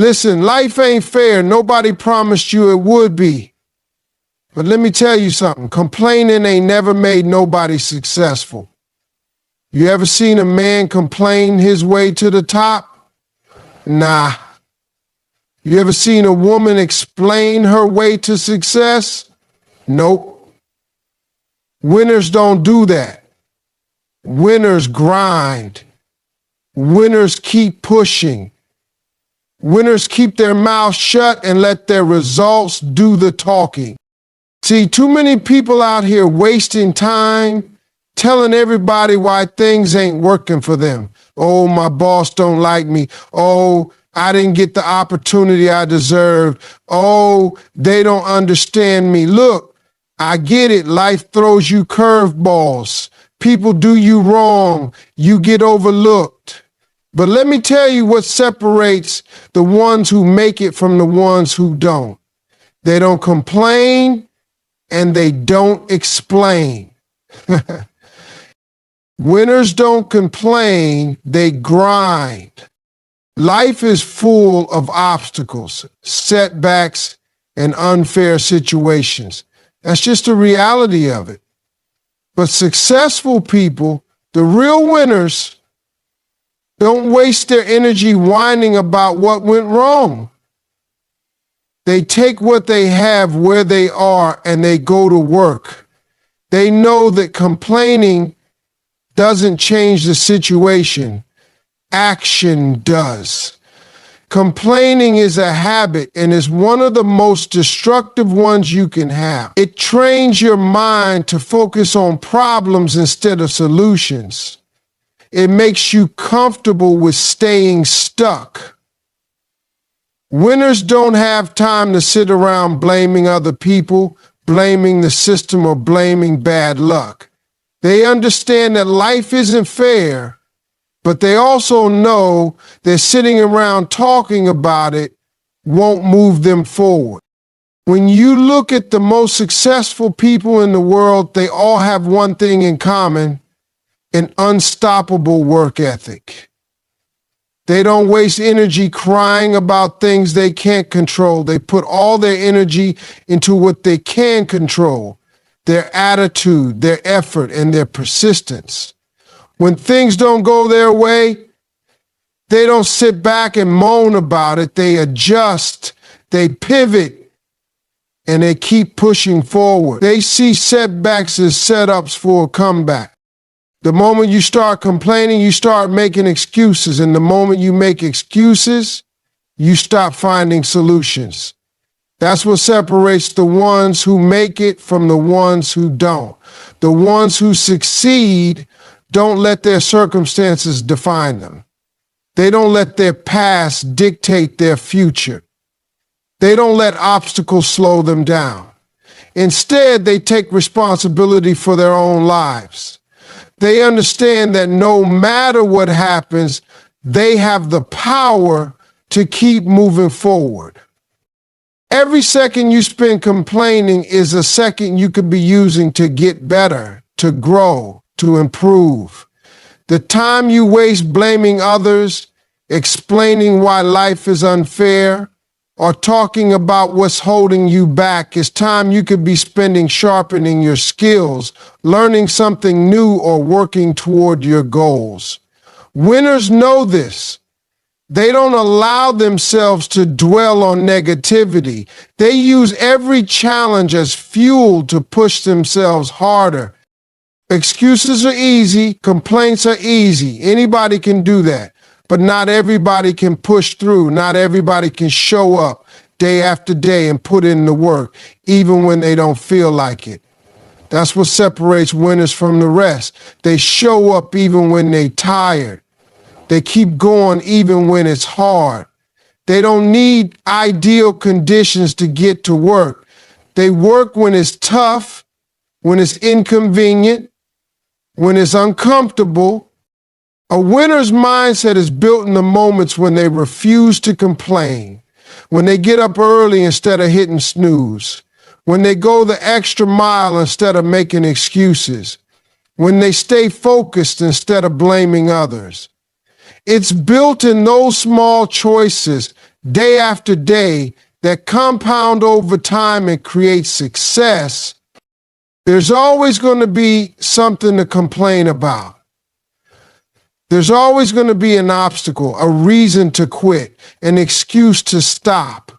Listen, life ain't fair. Nobody promised you it would be. But let me tell you something. Complaining ain't never made nobody successful. You ever seen a man complain his way to the top? Nah. You ever seen a woman explain her way to success? Nope. Winners don't do that. Winners grind. Winners keep pushing. Winners keep their mouths shut and let their results do the talking. See, too many people out here wasting time telling everybody why things ain't working for them. Oh, my boss don't like me. Oh, I didn't get the opportunity I deserved. Oh, they don't understand me. Look, I get it. Life throws you curveballs. People do you wrong. You get overlooked. But let me tell you what separates the ones who make it from the ones who don't. They don't complain and they don't explain. Winners don't complain, they grind. Life is full of obstacles, setbacks, and unfair situations. That's just the reality of it. But successful people, the real winners, don't waste their energy whining about what went wrong. They take what they have where they are and they go to work. They know that complaining doesn't change the situation. Action does. Complaining is a habit and is one of the most destructive ones you can have. It trains your mind to focus on problems instead of solutions. It makes you comfortable with staying stuck. Winners don't have time to sit around blaming other people, blaming the system, or blaming bad luck. They understand that life isn't fair, but they also know that sitting around talking about it won't move them forward. When you look at the most successful people in the world, they all have one thing in common: an unstoppable work ethic. They don't waste energy crying about things they can't control. They put all their energy into what they can control: their attitude, their effort, and their persistence. When things don't go their way, they don't sit back and moan about it. They adjust, they pivot, and they keep pushing forward. They see setbacks as setups for a comeback. The moment you start complaining, you start making excuses. And the moment you make excuses, you stop finding solutions. That's what separates the ones who make it from the ones who don't. The ones who succeed don't let their circumstances define them. They don't let their past dictate their future. They don't let obstacles slow them down. Instead, they take responsibility for their own lives. They understand that no matter what happens, they have the power to keep moving forward. Every second you spend complaining is a second you could be using to get better, to grow, to improve. The time you waste blaming others, explaining why life is unfair, or talking about what's holding you back is time you could be spending sharpening your skills, learning something new, or working toward your goals. Winners know this. They don't allow themselves to dwell on negativity. They use every challenge as fuel to push themselves harder. Excuses are easy. Complaints are easy. Anybody can do that. But not everybody can push through. Not everybody can show up day after day and put in the work, even when they don't feel like it. That's what separates winners from the rest. They show up even when they're tired. They keep going even when it's hard. They don't need ideal conditions to get to work. They work when it's tough, when it's inconvenient, when it's uncomfortable. A winner's mindset is built in the moments when they refuse to complain, when they get up early instead of hitting snooze, when they go the extra mile instead of making excuses, when they stay focused instead of blaming others. It's built in those small choices day after day, that compound over time and create success, there's always going to be something to complain about. There's always going to be an obstacle, a reason to quit, an excuse to stop.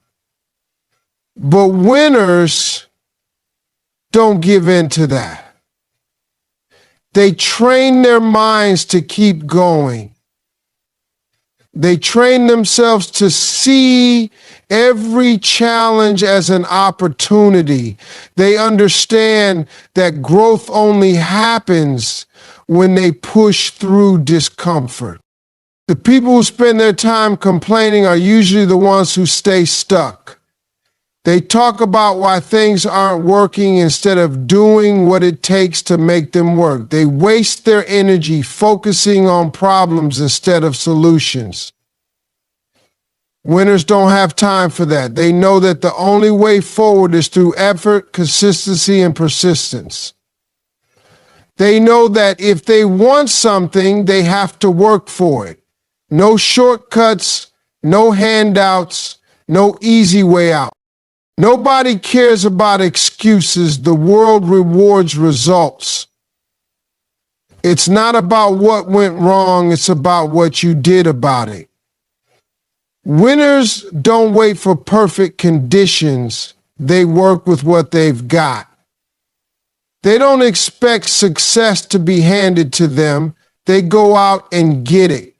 But winners don't give in to that. They train their minds to keep going. They train themselves to see every challenge as an opportunity. They understand that growth only happens when they push through discomfort. The people who spend their time complaining are usually the ones who stay stuck. They talk about why things aren't working instead of doing what it takes to make them work. They waste their energy focusing on problems instead of solutions. Winners don't have time for that. They know that the only way forward is through effort, consistency, and persistence. They know that if they want something, they have to work for it. No shortcuts, no handouts, no easy way out. Nobody cares about excuses. The world rewards results. It's not about what went wrong. It's about what you did about it. Winners don't wait for perfect conditions. They work with what they've got. They don't expect success to be handed to them. They go out and get it.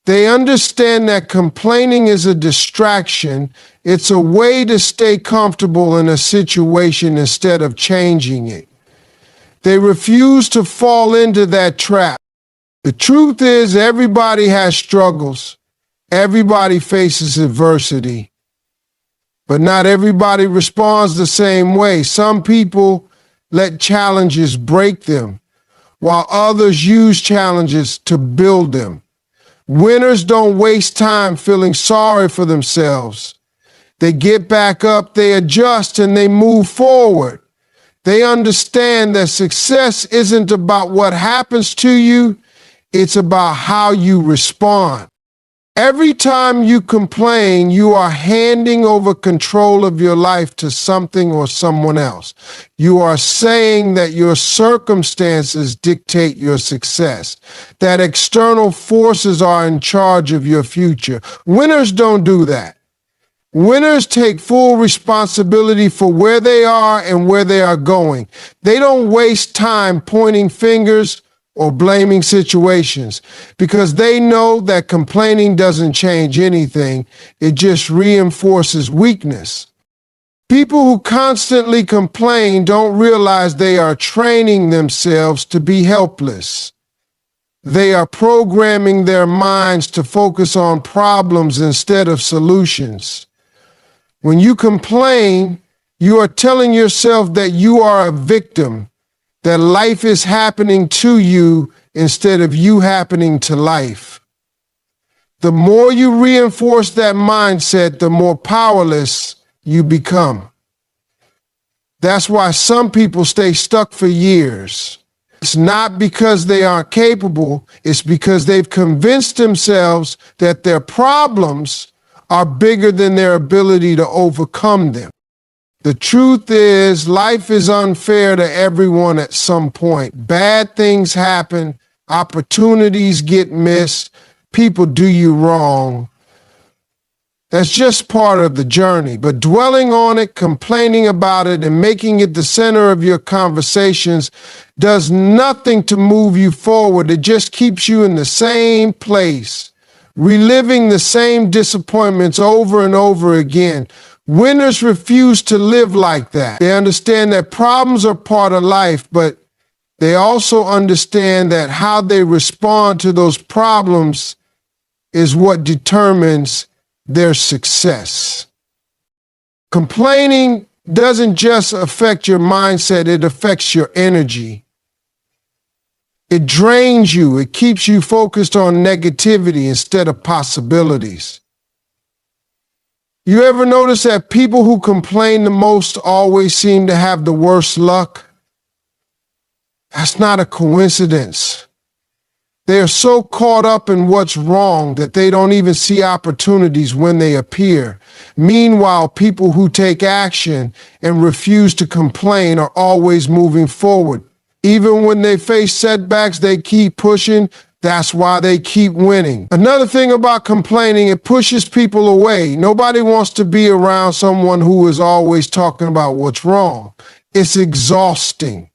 They understand that complaining is a distraction. It's a way to stay comfortable in a situation instead of changing it. They refuse to fall into that trap. The truth is, everybody has struggles. Everybody faces adversity. But not everybody responds the same way. Some people let challenges break them, while others use challenges to build them. Winners don't waste time feeling sorry for themselves. They get back up, they adjust, and they move forward. They understand that success isn't about what happens to you, it's about how you respond. Every time you complain, you are handing over control of your life to something or someone else. You are saying that your circumstances dictate your success, that external forces are in charge of your future. Winners don't do that. Winners take full responsibility for where they are and where they are going. They don't waste time pointing fingers or blaming situations, because they know that complaining doesn't change anything. It just reinforces weakness. People who constantly complain don't realize they are training themselves to be helpless. They are programming their minds to focus on problems instead of solutions. When you complain, you are telling yourself that you are a victim, that life is happening to you instead of you happening to life. The more you reinforce that mindset, the more powerless you become. That's why some people stay stuck for years. It's not because they aren't capable, it's because they've convinced themselves that their problems are bigger than their ability to overcome them. The truth is, life is unfair to everyone at some point. Bad things happen, opportunities get missed, people do you wrong. That's just part of the journey. But dwelling on it, complaining about it, and making it the center of your conversations does nothing to move you forward. It just keeps you in the same place, reliving the same disappointments over and over again. Winners refuse to live like that. They understand that problems are part of life, but they also understand that how they respond to those problems is what determines their success. Complaining doesn't just affect your mindset, it affects your energy. It drains you. It keeps you focused on negativity instead of possibilities. You ever notice that people who complain the most always seem to have the worst luck? That's not a coincidence. They are so caught up in what's wrong that they don't even see opportunities when they appear. Meanwhile, people who take action and refuse to complain are always moving forward. Even when they face setbacks, they keep pushing. That's why they keep winning. Another thing about complaining, it pushes people away. Nobody wants to be around someone who is always talking about what's wrong. It's exhausting.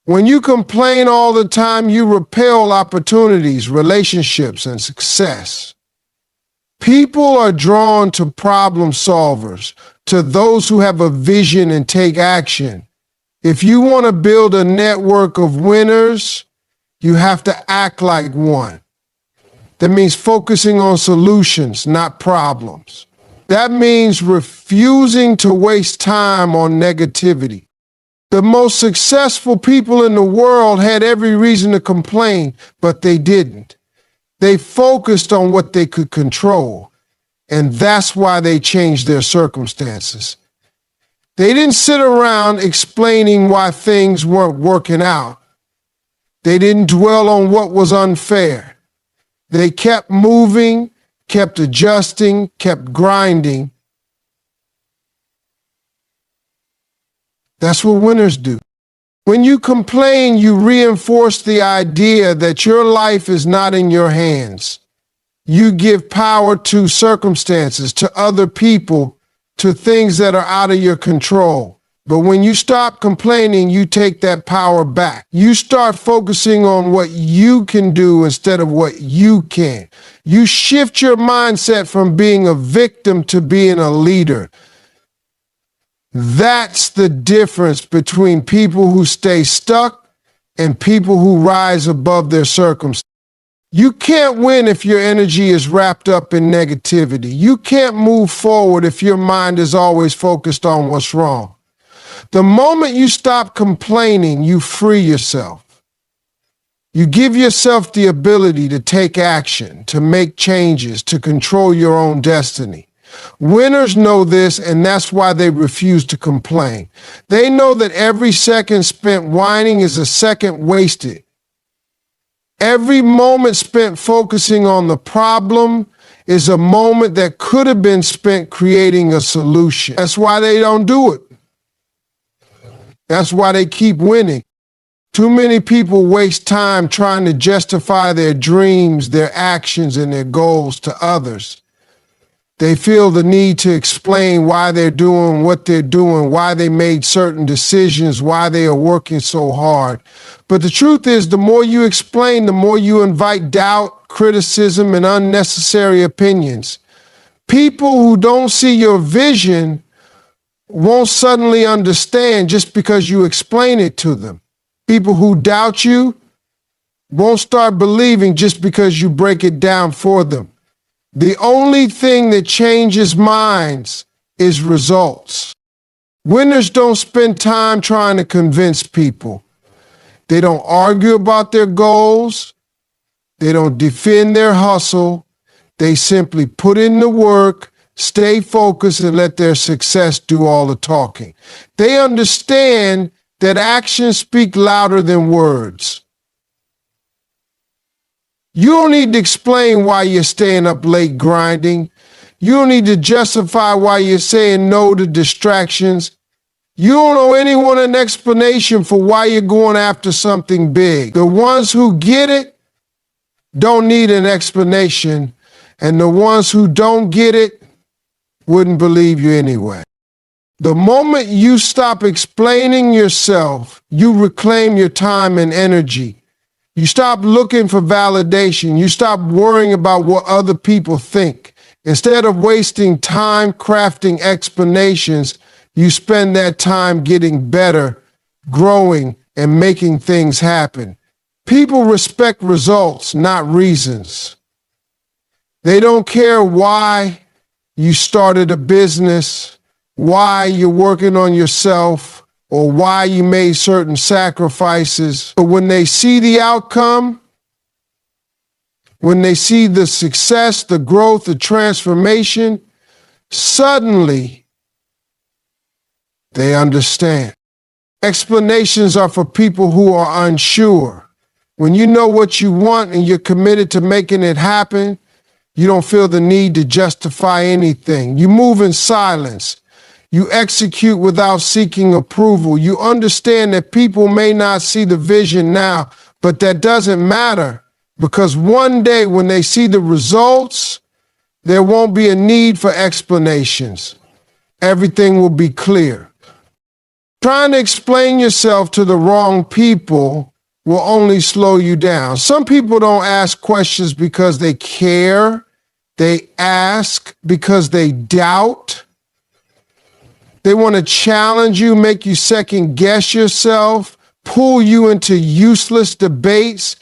When you complain all the time, you repel opportunities, relationships, and success. People are drawn to problem solvers, to those who have a vision and take action. If you want to build a network of winners, you have to act like one. That means focusing on solutions, not problems. That means refusing to waste time on negativity. The most successful people in the world had every reason to complain, but they didn't. They focused on what they could control, and that's why they changed their circumstances. They didn't sit around explaining why things weren't working out. They didn't dwell on what was unfair. They kept moving, kept adjusting, kept grinding. That's what winners do. When you complain, you reinforce the idea that your life is not in your hands. You give power to circumstances, to other people, to things that are out of your control. But when you stop complaining, you take that power back. You start focusing on what you can do instead of what you can. You shift your mindset from being a victim to being a leader. That's the difference between people who stay stuck and people who rise above their circumstances. You can't win if your energy is wrapped up in negativity. You can't move forward if your mind is always focused on what's wrong. The moment you stop complaining, you free yourself. You give yourself the ability to take action, to make changes, to control your own destiny. Winners know this, and that's why they refuse to complain. They know that every second spent whining is a second wasted. Every moment spent focusing on the problem is a moment that could have been spent creating a solution. That's why they don't do it. That's why they keep winning. Too many people waste time trying to justify their dreams, their actions, and their goals to others. They feel the need to explain why they're doing what they're doing, why they made certain decisions, why they are working so hard. But the truth is, the more you explain, the more you invite doubt, criticism, and unnecessary opinions. People who don't see your vision won't suddenly understand just because you explain it to them. People who doubt you won't start believing just because you break it down for them. The only thing that changes minds is results. Winners don't spend time trying to convince people. They don't argue about their goals. They don't defend their hustle. They simply put in the work, stay focused, and let their success do all the talking. They understand that actions speak louder than words. You don't need to explain why you're staying up late grinding. You don't need to justify why you're saying no to distractions. You don't owe anyone an explanation for why you're going after something big. The ones who get it don't need an explanation, and the ones who don't get it wouldn't believe you anyway. The moment you stop explaining yourself, you reclaim your time and energy. You stop looking for validation. You stop worrying about what other people think. Instead of wasting time crafting explanations, you spend that time getting better, growing, and making things happen. People respect results, not reasons. They don't care why you started a business, why you're working on yourself, or why you made certain sacrifices. But when they see the outcome, when they see the success, the growth, the transformation, suddenly they understand. Explanations are for people who are unsure. When you know what you want and you're committed to making it happen, you don't feel the need to justify anything. You move in silence. You execute without seeking approval. You understand that people may not see the vision now, but that doesn't matter, because one day when they see the results, there won't be a need for explanations. Everything will be clear. Trying to explain yourself to the wrong people will only slow you down. Some people don't ask questions because they care. They ask because they doubt. They want to challenge you, make you second guess yourself, pull you into useless debates.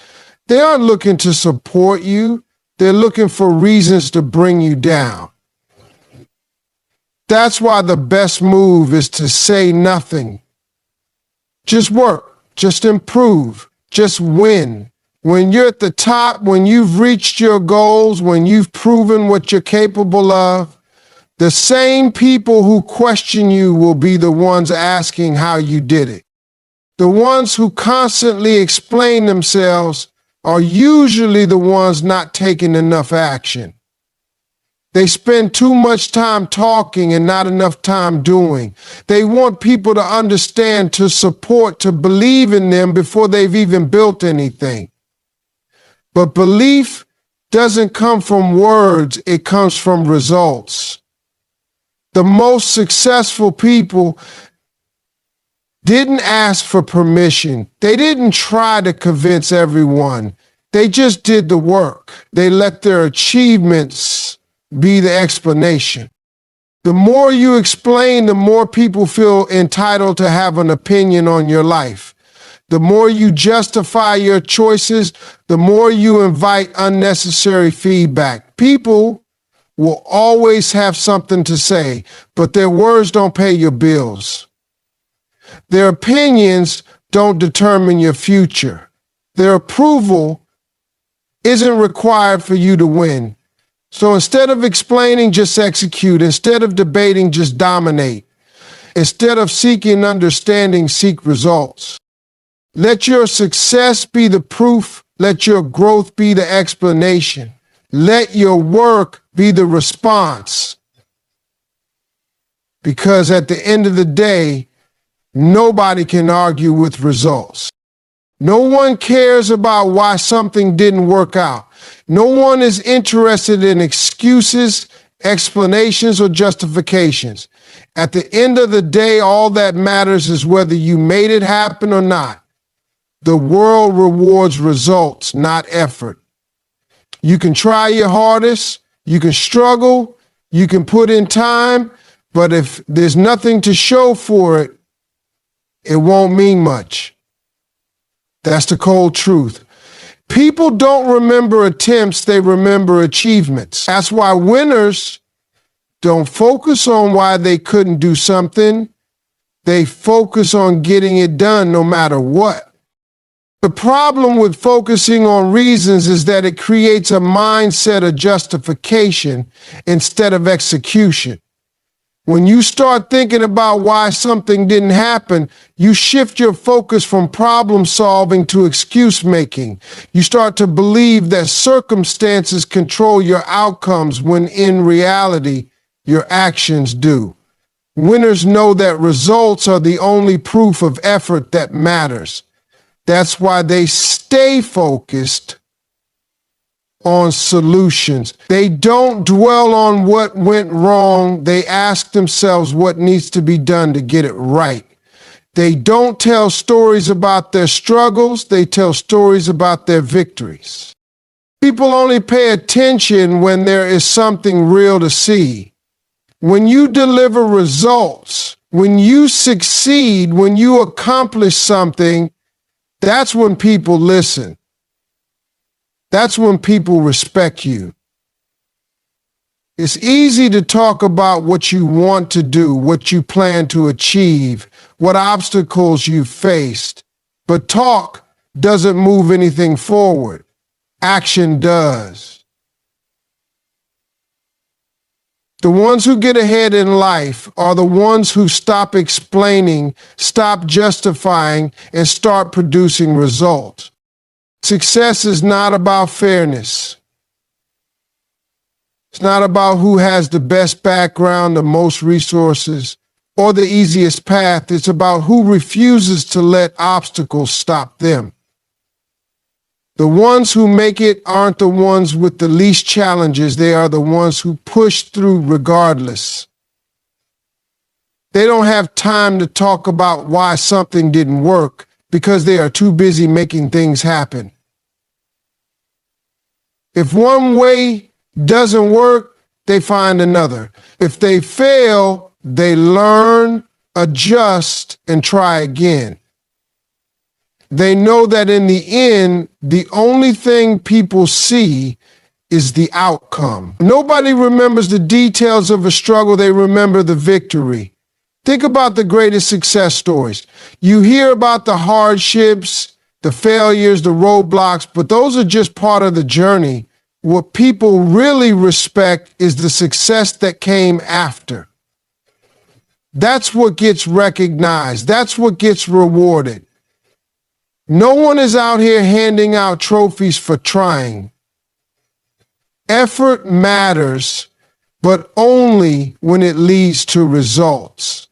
They aren't looking to support you. They're looking for reasons to bring you down. That's why the best move is to say nothing. Just work, just improve, just win. When you're at the top, when you've reached your goals, when you've proven what you're capable of, the same people who question you will be the ones asking how you did it. The ones who constantly explain themselves are usually the ones not taking enough action. They spend too much time talking and not enough time doing. They want people to understand, to support, to believe in them before they've even built anything. But belief doesn't come from words, it comes from results. The most successful people didn't ask for permission. They didn't try to convince everyone. They just did the work. They let their achievements be the explanation. The more you explain, the more people feel entitled to have an opinion on your life. The more you justify your choices, the more you invite unnecessary feedback. People will always have something to say, but their words don't pay your bills. Their opinions don't determine your future. Their approval isn't required for you to win. So instead of explaining, just execute. Instead of debating, just dominate. Instead of seeking understanding, seek results. Let your success be the proof. Let your growth be the explanation. Let your work be the response. Because at the end of the day, nobody can argue with results. No one cares about why something didn't work out. No one is interested in excuses, explanations, or justifications. At the end of the day, all that matters is whether you made it happen or not. The world rewards results, not effort. You can try your hardest, you can struggle, you can put in time, but if there's nothing to show for it, it won't mean much. That's the cold truth. People don't remember attempts, they remember achievements. That's why winners don't focus on why they couldn't do something. They focus on getting it done no matter what. The problem with focusing on reasons is that it creates a mindset of justification instead of execution. When you start thinking about why something didn't happen, you shift your focus from problem solving to excuse making. You start to believe that circumstances control your outcomes when in reality, your actions do. Winners know that results are the only proof of effort that matters. That's why they stay focused on solutions. They don't dwell on what went wrong. They ask themselves what needs to be done to get it right. They don't tell stories about their struggles. They tell stories about their victories. People only pay attention when there is something real to see. When you deliver results, when you succeed, when you accomplish something, that's when people listen. That's when people respect you. It's easy to talk about what you want to do, what you plan to achieve, what obstacles you faced. But talk doesn't move anything forward. Action does. The ones who get ahead in life are the ones who stop explaining, stop justifying, and start producing results. Success is not about fairness. It's not about who has the best background, the most resources, or the easiest path. It's about who refuses to let obstacles stop them. The ones who make it aren't the ones with the least challenges. They are the ones who push through regardless. They don't have time to talk about why something didn't work because they are too busy making things happen. If one way doesn't work, they find another. If they fail, they learn, adjust, and try again. They know that in the end, the only thing people see is the outcome. Nobody remembers the details of a struggle, they remember the victory. Think about the greatest success stories. You hear about the hardships, the failures, the roadblocks, but those are just part of the journey. What people really respect is the success that came after. That's what gets recognized. That's what gets rewarded. No one is out here handing out trophies for trying. Effort matters, but only when it leads to results.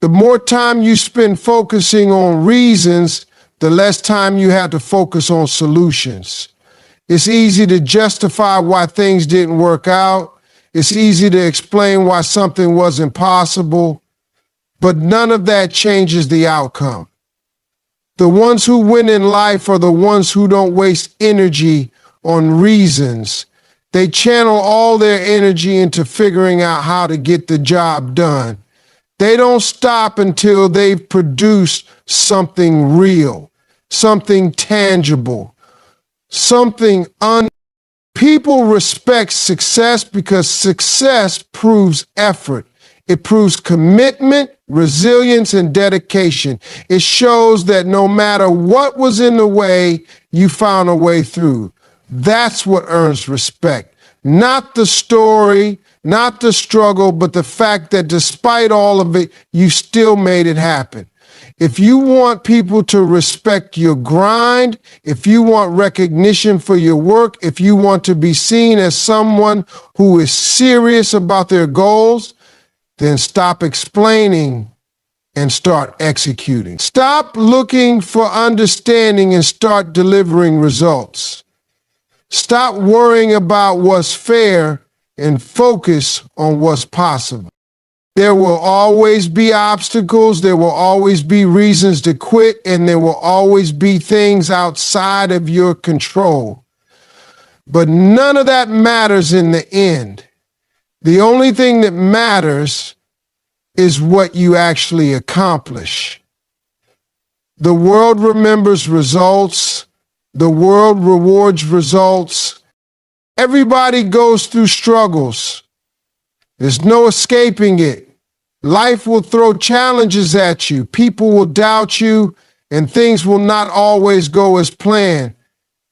The more time you spend focusing on reasons, the less time you have to focus on solutions. It's easy to justify why things didn't work out. It's easy to explain why something wasn't possible, but none of that changes the outcome. The ones who win in life are the ones who don't waste energy on reasons. They channel all their energy into figuring out how to get the job done. They don't stop until they've produced something real, something tangible, something People respect success because success proves effort. It proves commitment, resilience, and dedication. It shows that no matter what was in the way, you found a way through. That's what earns respect. Not the story, not the struggle, but the fact that despite all of it, you still made it happen. If you want people to respect your grind, if you want recognition for your work, if you want to be seen as someone who is serious about their goals, then stop explaining and start executing. Stop looking for understanding and start delivering results. Stop worrying about what's fair and focus on what's possible. There will always be obstacles, there will always be reasons to quit, and there will always be things outside of your control. But none of that matters in the end. The only thing that matters is what you actually accomplish. The world remembers results. The world rewards results. Everybody goes through struggles. There's no escaping it. Life will throw challenges at you. People will doubt you, and things will not always go as planned.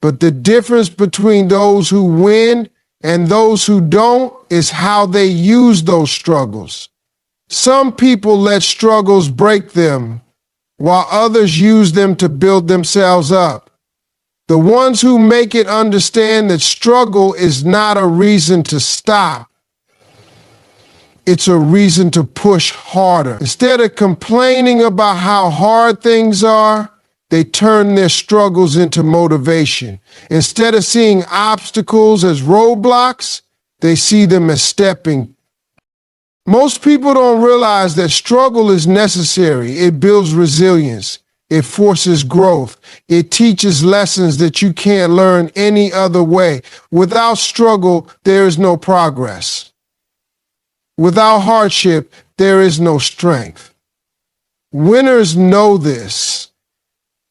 But the difference between those who win and those who don't is how they use those struggles. Some people let struggles break them, while others use them to build themselves up. The ones who make it understand that struggle is not a reason to stop. It's a reason to push harder. Instead of complaining about how hard things are, they turn their struggles into motivation. Instead of seeing obstacles as roadblocks, they see them as stepping. Most people don't realize that struggle is necessary. It builds resilience. It forces growth. It teaches lessons that you can't learn any other way. Without struggle, there is no progress. Without hardship, there is no strength. Winners know this,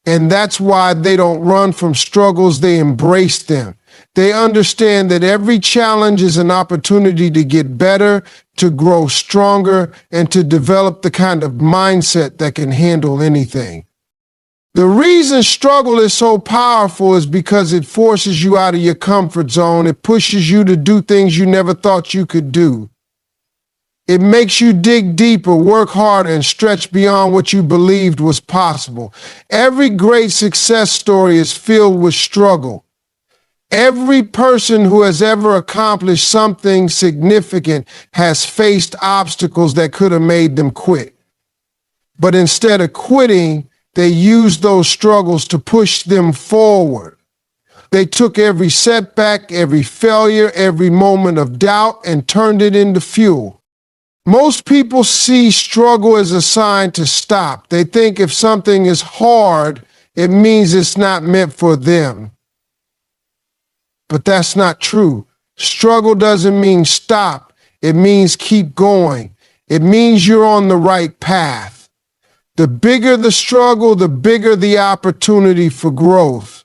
and that's why they don't run from struggles, they embrace them. They understand that every challenge is an opportunity to get better, to grow stronger, and to develop the kind of mindset that can handle anything. The reason struggle is so powerful is because it forces you out of your comfort zone. It pushes you to do things you never thought you could do. It makes you dig deeper, work harder, and stretch beyond what you believed was possible. Every great success story is filled with struggle. Every person who has ever accomplished something significant has faced obstacles that could have made them quit. But instead of quitting, they used those struggles to push them forward. They took every setback, every failure, every moment of doubt, and turned it into fuel. Most people see struggle as a sign to stop. They think if something is hard, it means it's not meant for them. But that's not true. Struggle doesn't mean stop. It means keep going. It means you're on the right path. The bigger the struggle, the bigger the opportunity for growth.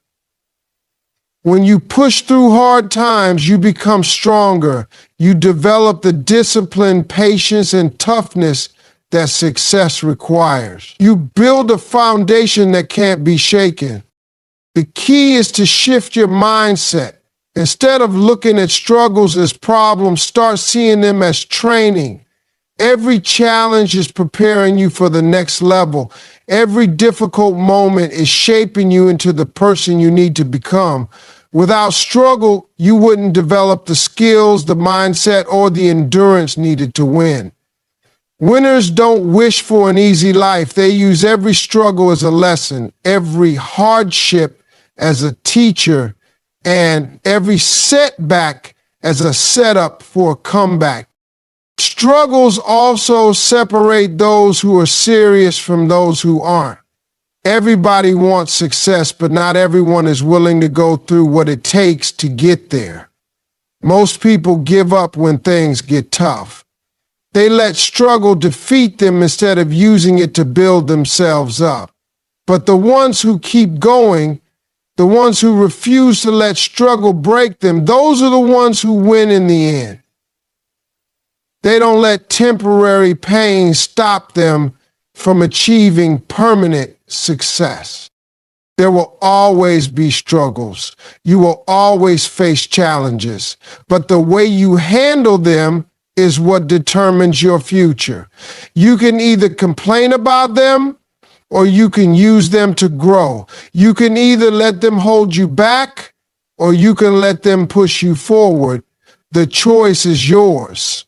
When you push through hard times, you become stronger. You develop the discipline, patience, and toughness that success requires. You build a foundation that can't be shaken. The key is to shift your mindset. Instead of looking at struggles as problems, start seeing them as training. Every challenge is preparing you for the next level. Every difficult moment is shaping you into the person you need to become. Without struggle, you wouldn't develop the skills, the mindset, or the endurance needed to win. Winners don't wish for an easy life. They use every struggle as a lesson, every hardship as a teacher, and every setback as a setup for a comeback. Struggles also separate those who are serious from those who aren't. Everybody wants success, but not everyone is willing to go through what it takes to get there. Most people give up when things get tough. They let struggle defeat them instead of using it to build themselves up. But the ones who keep going, the ones who refuse to let struggle break them, those are the ones who win in the end. They don't let temporary pain stop them from achieving permanent success. There will always be struggles. You will always face challenges, but the way you handle them is what determines your future. You can either complain about them or you can use them to grow. You can either let them hold you back or you can let them push you forward. The choice is yours.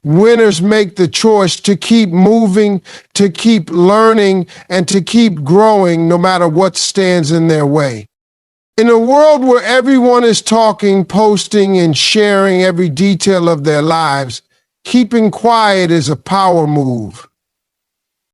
Winners make the choice to keep moving, to keep learning, and to keep growing no matter what stands in their way. In a world where everyone is talking, posting, and sharing every detail of their lives, keeping quiet is a power move.